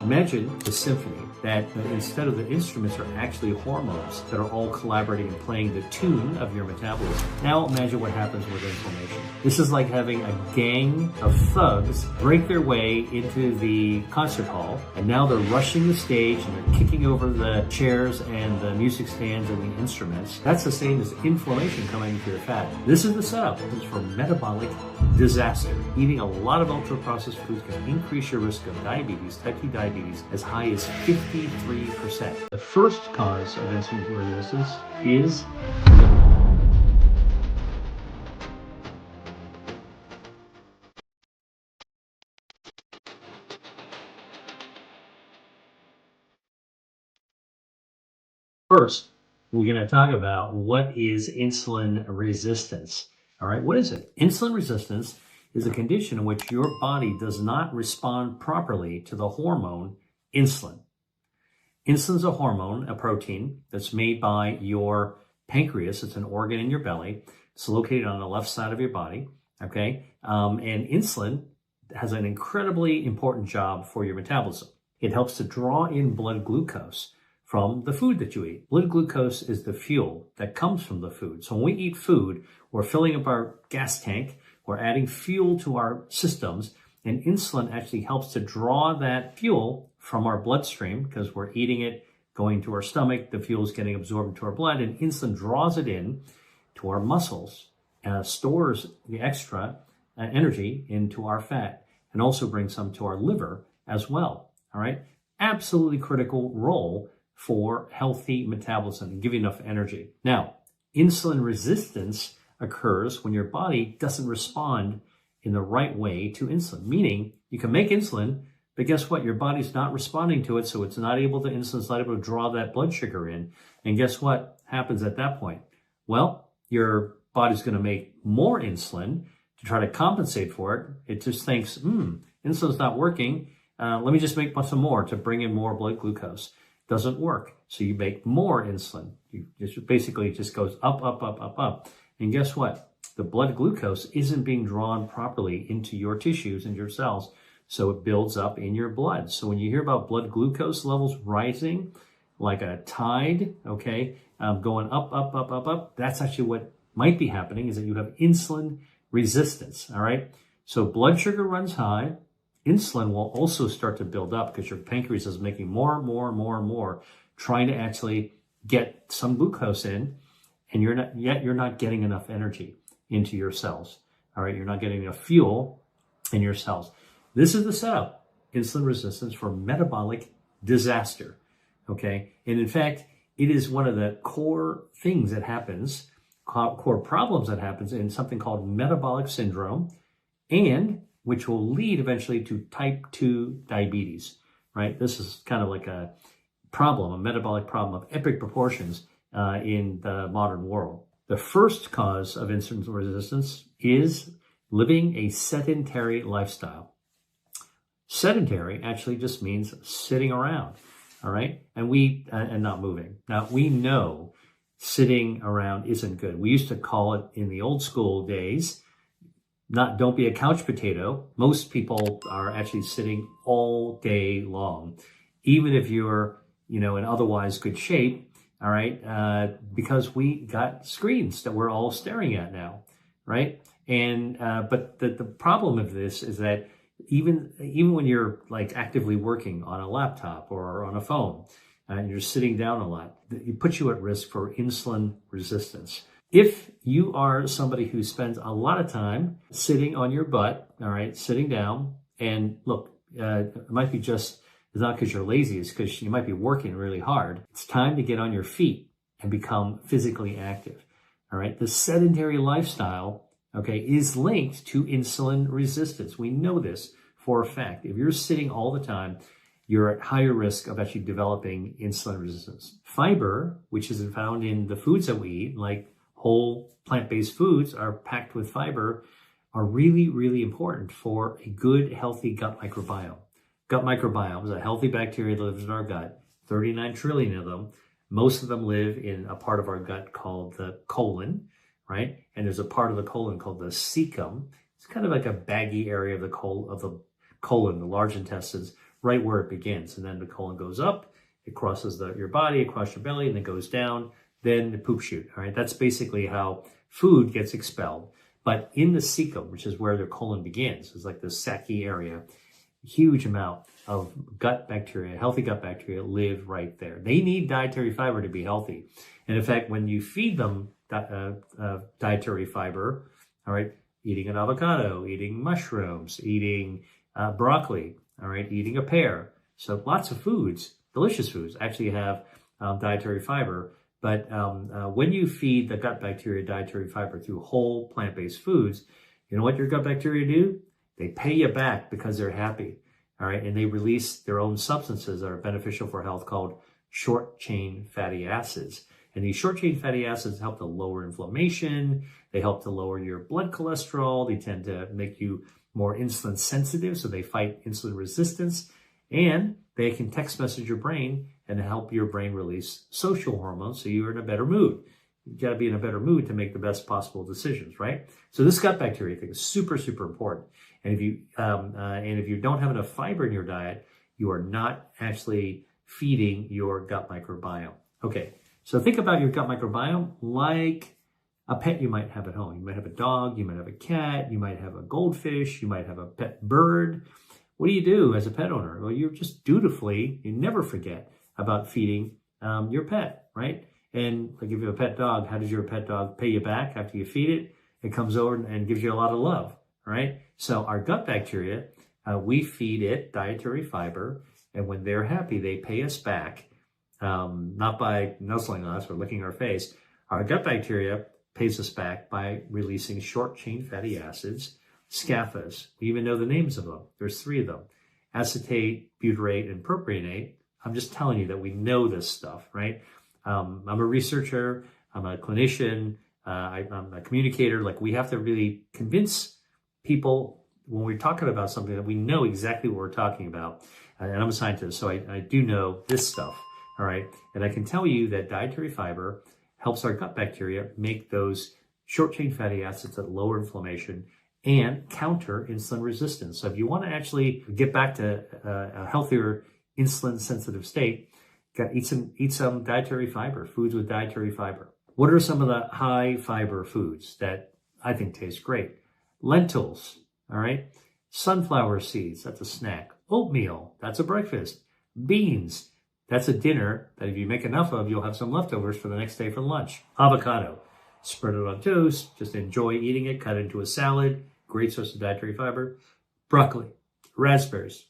Imagine the symphony that instead of the instruments are actually hormones that are all collaborating and playing the tune of your metabolism. Now imagine what happens with inflammation. This is like having a gang of thugs break their way into the concert hall, and now they're rushing the stage and they're kicking over the chairs and the music stands and the instruments. That's the same as inflammation coming into your fat. This is the setup. This is for metabolic disaster. Eating a lot of ultra-processed foods can increase your risk of diabetes, type 2 diabetes, as high as 53%. The first cause of insulin resistance is First, we're going to talk about what is insulin resistance. All right, what is it? Insulin resistance is a condition in which your body does not respond properly to the hormone insulin. Insulin is a hormone, a protein that's made by your pancreas. It's an organ in your belly. It's located on the left side of your body. Okay, and insulin has an incredibly important job for your metabolism. It helps to draw in blood glucose from the food that you eat. Blood glucose is the fuel that comes from the food. So when we eat food, we're filling up our gas tank, we're adding fuel to our systems, and insulin actually helps to draw that fuel from our bloodstream because we're eating it, going to our stomach, the fuel is getting absorbed into our blood, and insulin draws it in to our muscles, stores the extra energy into our fat, and also brings some to our liver as well. All right, absolutely critical role for healthy metabolism and give you enough energy. Now, insulin resistance occurs when your body doesn't respond in the right way to insulin, meaning you can make insulin, but guess what? Your body's not responding to it, so it's not able to, insulin's not able to draw that blood sugar in. And guess what happens at that point? Well, your body's going to make more insulin to try to compensate for it. It just thinks, insulin's not working. Let me just make some more to bring in more blood glucose. Doesn't work. So you make more insulin. You just basically just goes up, up, up, up, up. And guess what? The blood glucose isn't being drawn properly into your tissues and your cells. So it builds up in your blood. So when you hear about blood glucose levels rising like a tide, okay, going up, up, up, up, up, that's actually what might be happening, is that you have insulin resistance. All right. So blood sugar runs high. Insulin will also start to build up because your pancreas is making more, trying to actually get some glucose in, and you're not getting enough energy into your cells. All right, you're not getting enough fuel in your cells. This is the setup, insulin resistance for metabolic disaster. Okay, and in fact, it is one of the core things that happens, core problems that happens in something called metabolic syndrome, and which will lead eventually to type 2 diabetes, right? This is kind of like a problem, a metabolic problem of epic proportions in the modern world. The first cause of insulin resistance is living a sedentary lifestyle. Sedentary actually just means sitting around, all right? And not moving. Now, we know sitting around isn't good. We used to call it in the old school days, don't be a couch potato. Most people are actually sitting all day long, even if you're, in otherwise good shape. All right. Because we got screens that we're all staring at now. Right. And, but the problem of this is that even when you're like actively working on a laptop or on a phone and you're sitting down a lot, it puts you at risk for insulin resistance. If you are somebody who spends a lot of time sitting on your butt, all right, sitting down, and look, it might be it's not because you're lazy, it's because you might be working really hard. It's time to get on your feet and become physically active, all right? The sedentary lifestyle, okay, is linked to insulin resistance. We know this for a fact. If you're sitting all the time, you're at higher risk of actually developing insulin resistance. Fiber, which is found in the foods that we eat, like whole plant-based foods are packed with fiber, are really, really important for a good, healthy gut microbiome. Gut microbiome is a healthy bacteria that lives in our gut, 39 trillion of them. Most of them live in a part of our gut called the colon, right? And there's a part of the colon called the cecum. It's kind of like a baggy area of the colon, the large intestines, right where it begins. And then the colon goes up, it crosses your body, across your belly, and then goes down, then the poop chute. All right, that's basically how food gets expelled. But in the cecum, which is where the colon begins, is like the sacky area, huge amount of gut bacteria, healthy gut bacteria, live right there. They need dietary fiber to be healthy. And in fact, when you feed them dietary fiber, all right, eating an avocado, eating mushrooms, eating broccoli, all right, eating a pear. So lots of foods, delicious foods, actually have dietary fiber. But when you feed the gut bacteria dietary fiber through whole plant-based foods, you know what your gut bacteria do? They pay you back because they're happy, all right? And they release their own substances that are beneficial for health called short-chain fatty acids. And these short-chain fatty acids help to lower inflammation. They help to lower your blood cholesterol. They tend to make you more insulin sensitive, so they fight insulin resistance. And they can text message your brain and help your brain release social hormones so you're in a better mood. You got to be in a better mood to make the best possible decisions, right? So this gut bacteria thing is super, super important. And if you don't have enough fiber in your diet, you are not actually feeding your gut microbiome. Okay, so think about your gut microbiome like a pet you might have at home. You might have a dog, you might have a cat, you might have a goldfish, you might have a pet bird. What do you do as a pet owner? Well, you're just dutifully, you never forget about feeding your pet, right? And like if you have a pet dog, how does your pet dog pay you back after you feed it? It comes over and gives you a lot of love, right? So our gut bacteria, we feed it dietary fiber, and when they're happy, they pay us back, not by nuzzling us or licking our face. Our gut bacteria pays us back by releasing short-chain fatty acids, SCAFAs. We even know the names of them. There's 3 of them: acetate, butyrate, and propionate. I'm just telling you that we know this stuff, right? I'm a researcher, I'm a clinician, I'm a communicator. Like, we have to really convince people when we're talking about something that we know exactly what we're talking about. And I'm a scientist, so I do know this stuff, all right? And I can tell you that dietary fiber helps our gut bacteria make those short-chain fatty acids that lower inflammation and counter insulin resistance. So if you want to actually get back to a healthier insulin-sensitive state, got to eat some dietary fiber, foods with dietary fiber. What are some of the high fiber foods that I think taste great? Lentils, all right? Sunflower seeds, that's a snack. Oatmeal, that's a breakfast. Beans, that's a dinner that if you make enough of, you'll have some leftovers for the next day for lunch. Avocado, spread it on toast, just enjoy eating it, cut it into a salad, great source of dietary fiber. Broccoli, raspberries,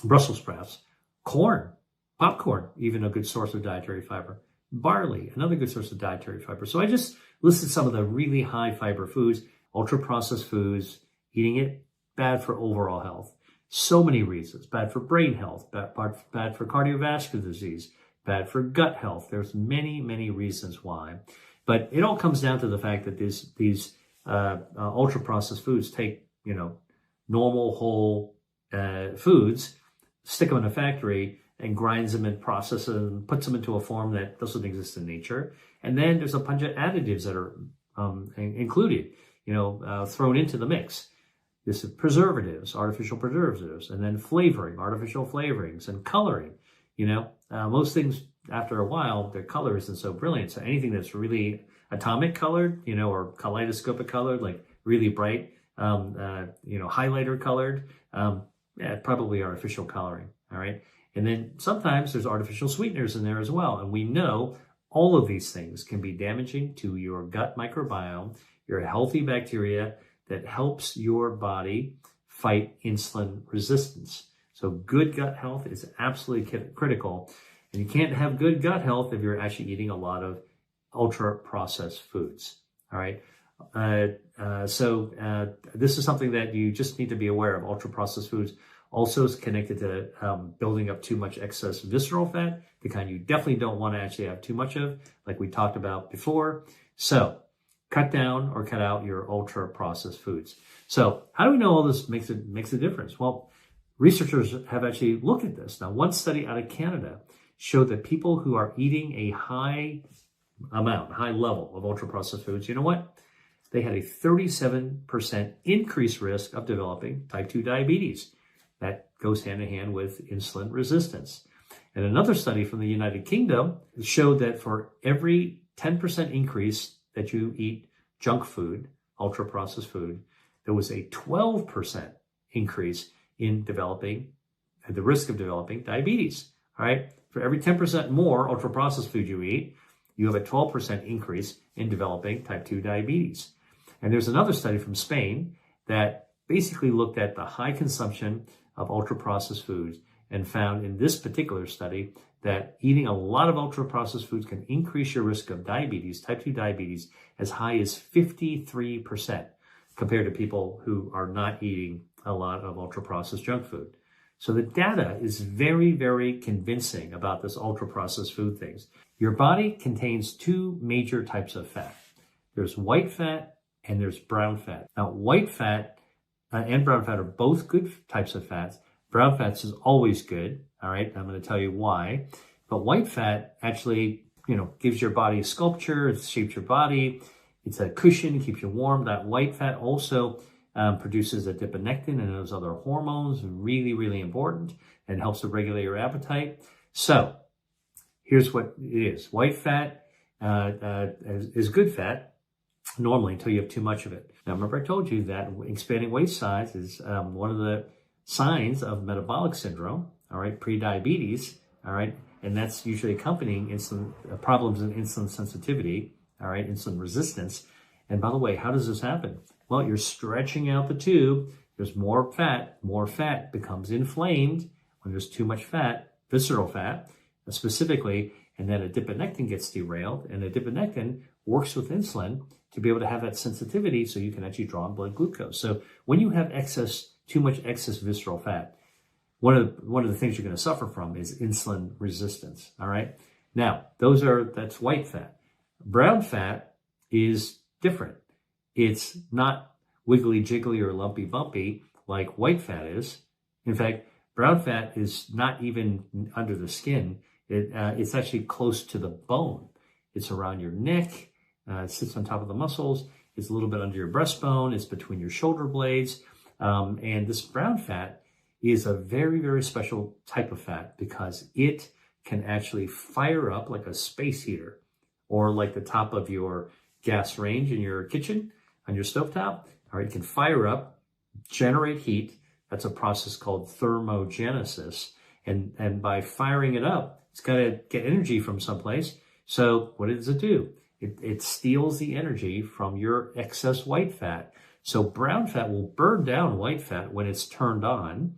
Brussels sprouts, corn, popcorn, even a good source of dietary fiber. Barley, another good source of dietary fiber. So I just listed some of the really high fiber foods. Ultra-processed foods, eating it, bad for overall health. So many reasons. Bad for brain health, bad for cardiovascular disease, bad for gut health. There's many, many reasons why. But it all comes down to the fact that these ultra-processed foods take, normal whole foods, stick them in a factory, and grinds them and processes them and puts them into a form that doesn't exist in nature. And then there's a bunch of additives that are included, thrown into the mix. This is preservatives, artificial preservatives, and then flavoring, artificial flavorings, and coloring. Most things, after a while, their color isn't so brilliant. So anything that's really atomic colored, or kaleidoscopic colored, like really bright, highlighter colored, probably artificial coloring, all right? And then sometimes there's artificial sweeteners in there as well. And we know all of these things can be damaging to your gut microbiome, your healthy bacteria that helps your body fight insulin resistance. So good gut health is absolutely critical. And you can't have good gut health if you're actually eating a lot of ultra-processed foods, all right? So this is something that you just need to be aware of. Ultra-processed foods also is connected to building up too much excess visceral fat, the kind you definitely don't want to actually have too much of, like we talked about before. So cut down or cut out your ultra-processed foods. So how do we know all this makes a difference? Well, researchers have actually looked at this. Now, one study out of Canada showed that people who are eating a high level of ultra-processed foods, you know what? They had a 37% increased risk of developing type 2 diabetes. That goes hand in hand with insulin resistance. And another study from the United Kingdom showed that for every 10% increase that you eat junk food, ultra-processed food, there was a 12% increase in developing the risk of developing diabetes. All right. For every 10% more ultra-processed food you eat, you have a 12% increase in developing type 2 diabetes. And there's another study from Spain that basically looked at the high consumption of ultra-processed foods and found in this particular study that eating a lot of ultra-processed foods can increase your risk of diabetes, type 2 diabetes, as high as 53% compared to people who are not eating a lot of ultra-processed junk food. So the data is very, very convincing about this ultra-processed food things. Your body contains two major types of fat. There's white fat and there's brown fat. Now, white fat and brown fat are both good types of fats. Brown fats is always good. All right. I'm going to tell you why. But white fat actually, gives your body sculpture. It shapes your body. It's a cushion, keeps you warm. That white fat also produces adiponectin and those other hormones, really, really important, and helps to regulate your appetite. So here's what it is. White fat is good fat normally until you have too much of it. Now, remember I told you that expanding waist size is one of the signs of metabolic syndrome, all right, pre-diabetes, all right, and that's usually accompanying insulin problems in insulin sensitivity, all right, insulin resistance. And by the way, how does this happen? Well, you're stretching out the tube. There's more fat becomes inflamed when there's too much fat, visceral fat specifically, and then adiponectin gets derailed, and adiponectin works with insulin to be able to have that sensitivity so you can actually draw on blood glucose. So when you have too much excess visceral fat, one of the things you're going to suffer from is insulin resistance. All right. Now, that's white fat. Brown fat is different. It's not wiggly jiggly or lumpy bumpy like white fat is. In fact, brown fat is not even under the skin. It's actually close to the bone. It's around your neck. It sits on top of the muscles. It's a little bit under your breastbone. It's between your shoulder blades. And this brown fat is a very, very special type of fat because it can actually fire up like a space heater or like the top of your gas range in your kitchen on your stovetop. All right, it can fire up, generate heat. That's a process called thermogenesis. And by firing it up, it's got to get energy from someplace. So what does it do? It steals the energy from your excess white fat. So brown fat will burn down white fat when it's turned on.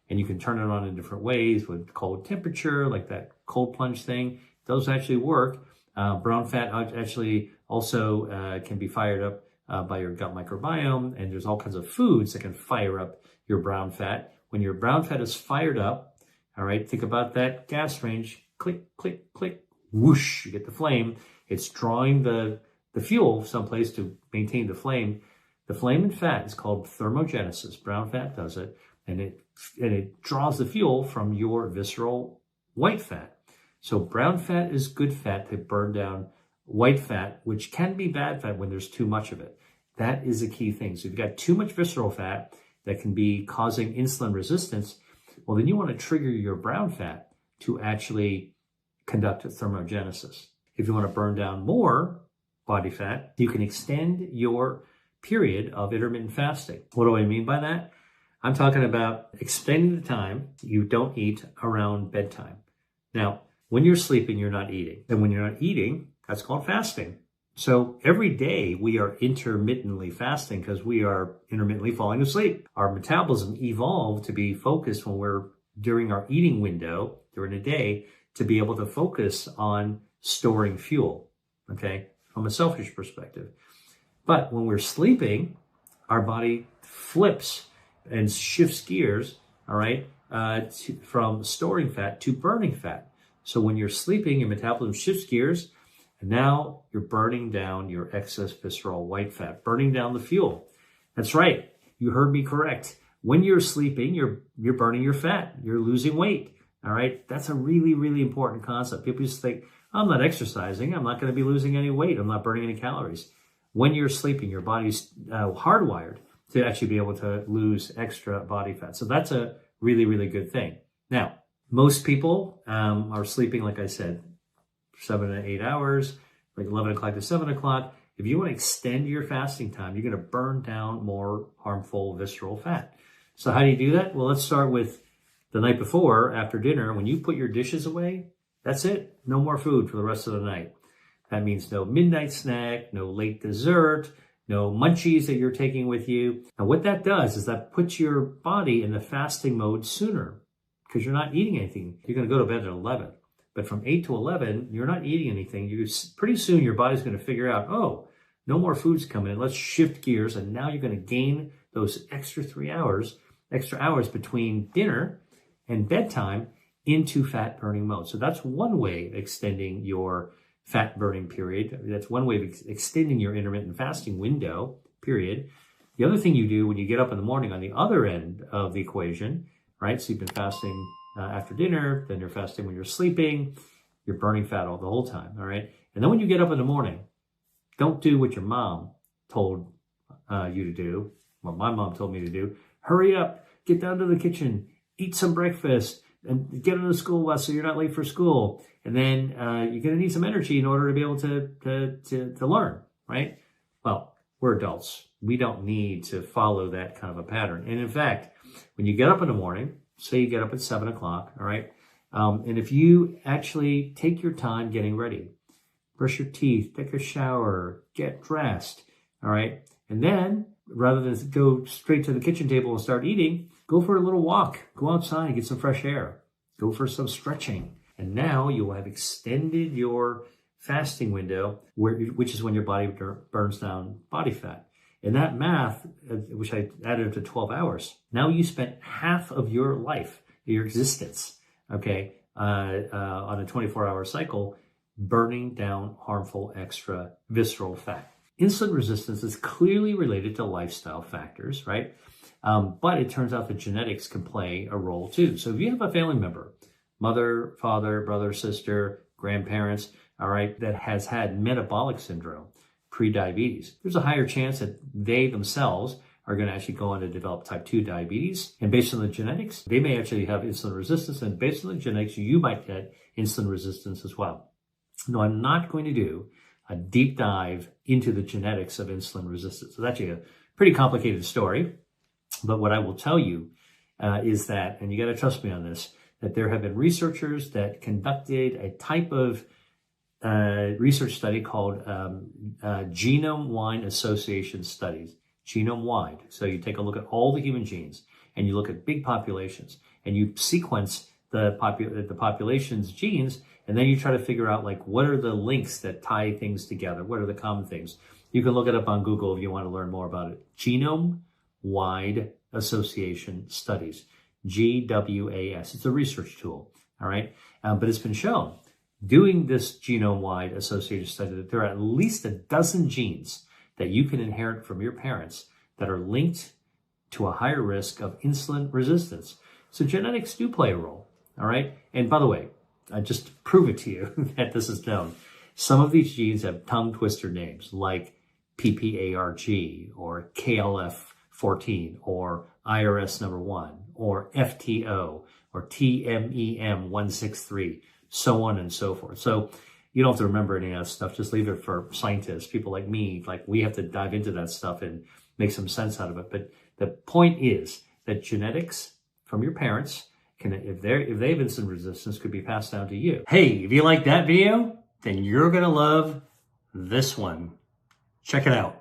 And you can turn it on in different ways with cold temperature, like that cold plunge thing. Those actually work. Brown fat actually also can be fired up by your gut microbiome. And there's all kinds of foods that can fire up your brown fat. When your brown fat is fired up, all right, think about that gas range. Click, click, click, whoosh, you get the flame. It's drawing the fuel someplace to maintain the flame. The flame in fat is called thermogenesis. Brown fat does it. And it draws the fuel from your visceral white fat. So brown fat is good fat to burn down white fat, which can be bad fat when there's too much of it. That is a key thing. So if you've got too much visceral fat that can be causing insulin resistance, well, then you want to trigger your brown fat to actually conduct thermogenesis. If you want to burn down more body fat, you can extend your period of intermittent fasting. What do I mean by that? I'm talking about extending the time you don't eat around bedtime. Now, when you're sleeping, you're not eating. And when you're not eating, that's called fasting. So every day we are intermittently fasting because we are intermittently falling asleep. Our metabolism evolved to be focused when we're during our eating window during the day to be able to focus on storing fuel, okay, from a selfish perspective. But when we're sleeping, our body flips and shifts gears, all right, from storing fat to burning fat. So when you're sleeping, your metabolism shifts gears, and now you're burning down your excess visceral white fat, burning down the fuel. That's right. You heard me correct. When you're sleeping, you're burning your fat. You're losing weight. All right. That's a really, really important concept. People just think, I'm not exercising. I'm not going to be losing any weight. I'm not burning any calories. When you're sleeping, your body's hardwired to actually be able to lose extra body fat. So that's a really, really good thing. Now, most people are sleeping, like I said, 7 to 8 hours, like 11 o'clock to 7 o'clock. If you want to extend your fasting time, you're going to burn down more harmful visceral fat. So how do you do that? Well, let's start with the night before, after dinner. When you put your dishes away, that's it. No more food for the rest of the night. That means no midnight snack, no late dessert, no munchies that you're taking with you. And what that does is that puts your body in the fasting mode sooner because you're not eating anything. You're going to go to bed at 11. But from 8 to 11, you're not eating anything. Pretty soon your body's going to figure out, oh, no more food's coming in. Let's shift gears. And now you're going to gain those extra hours between dinner and bedtime into fat burning mode. So that's one way of extending your fat burning period. That's one way of extending your intermittent fasting window period. The other thing you do when you get up in the morning on the other end of the equation, right? So you've been fasting after dinner, then you're fasting when you're sleeping, you're burning fat all the whole time, all right? And then when you get up in the morning, don't do what your mom told you to do, what my mom told me to do. Hurry up, get down to the kitchen, eat some breakfast, and get on the school bus so you're not late for school. And then you're going to need some energy in order to be able to learn, right? Well, we're adults. We don't need to follow that kind of a pattern. And in fact, when you get up in the morning, say you get up at 7 o'clock, all right? And if you actually take your time getting ready, brush your teeth, take a shower, get dressed, all right? And then rather than go straight to the kitchen table and start eating, go for a little walk, go outside, get some fresh air, go for some stretching. And now you will have extended your fasting window, which is when your body burns down body fat. And that math, which I added up to 12 hours, now you spent half of your life, your existence, okay, on a 24-hour cycle, burning down harmful extra visceral fat. Insulin resistance is clearly related to lifestyle factors, right? But it turns out that genetics can play a role too. So if you have a family member, mother, father, brother, sister, grandparents, all right, that has had metabolic syndrome, pre-diabetes, there's a higher chance that they themselves are going to actually go on to develop type 2 diabetes. And based on the genetics, they may actually have insulin resistance. And based on the genetics, you might get insulin resistance as well. No, I'm not going to do a deep dive into the genetics of insulin resistance. It's actually a pretty complicated story. But what I will tell you is that, and you got to trust me on this, that there have been researchers that conducted a type of research study called genome-wide association studies, genome-wide. So you take a look at all the human genes and you look at big populations and you sequence the population's genes, and then you try to figure out like what are the links that tie things together, what are the common things. You can look it up on Google if you want to learn more about it. Genome-wide association studies, GWAS. It's a research tool, all right? But it's been shown doing this genome-wide association study that there are at least a dozen genes that you can inherit from your parents that are linked to a higher risk of insulin resistance. So genetics do play a role, all right? And by the way, just to prove it to you that this is known, some of these genes have tongue twister names like PPARG or KLF14 or IRS number 1 or FTO or TMEM163, so on and so forth. So you don't have to remember any of that stuff. Just leave it for scientists, people like me. Like we have to dive into that stuff and make some sense out of it. But the point is that genetics from your parents can, if they have insulin resistance, could be passed down to you. Hey, if you like that video, then you're going to love this one. Check it out.